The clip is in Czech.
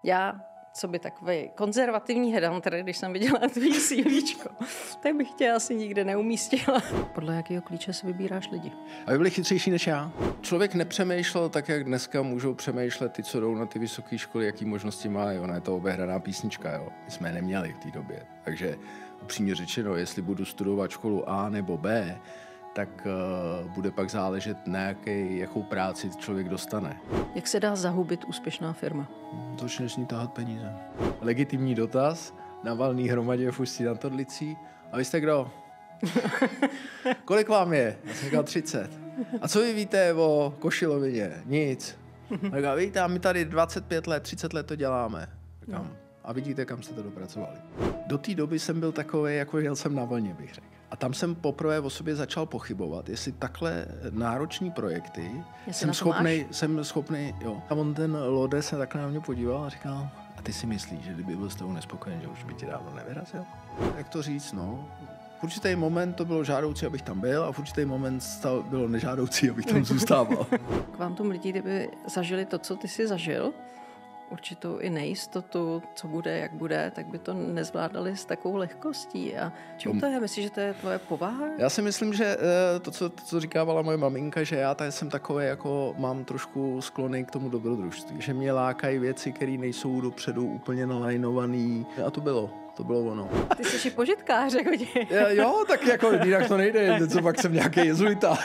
Já, co by takový konzervativní headhunter, když jsem viděla tvý CVčko, tak bych tě asi nikde neumístila. Podle jakého klíče si vybíráš lidi? Aby byli chytřejší než já. Člověk nepřemýšlel tak, jak dneska můžou přemýšlet ty, co jdou na ty vysoké školy, jaký možnosti mají. Ona je to obehraná písnička, jo. My jsme je neměli v té době. Takže upřímně řečeno, jestli budu studovat školu A nebo B, tak bude pak záležet na jakou práci člověk dostane. Jak se dá zahubit úspěšná firma? Začneš s ní tahat peníze. Legitimní dotaz na valný hromadě v Ústí nad Orlicí. A vy jste kdo? Kolik vám je? Já jsem říkal 30. A co vy víte o Košilovině? Nic. A víte, a my tady 25 let, 30 let to děláme. Říkám, a vidíte, kam jste to dopracovali. Do té doby jsem byl takový, jako jel jsem na vlně, bych řekl. A tam jsem poprvé o sobě začal pochybovat, jestli takhle náročný projekty jsem schopný, jo. A on ten Lode se takhle na mě podíval a říkal, a ty si myslíš, že kdyby byl s tebou nespokojen, že už by ti dávno nevyrazil? Jak to říct, no? V určitý moment to bylo žádoucí, abych tam byl, a v určitý moment bylo nežádoucí, abych tam zůstával. Kvantum lidí, kdyby zažili to, co ty jsi zažil, určitou i nejistotu, co bude, jak bude, tak by to nezvládali s takovou lehkostí. A čím to je? Myslíš, že to je tvoje povaha? Já si myslím, že to, co říkávala moje maminka, že já tady jsem takový, jako mám trošku sklony k tomu dobrodružství. Že mě lákají věci, které nejsou dopředu úplně nalajnovaný. A to bylo ono. Ty jsi i požitkář, jako Jo, tak jako jinak to nejde, co pak jsem nějaký jezuita.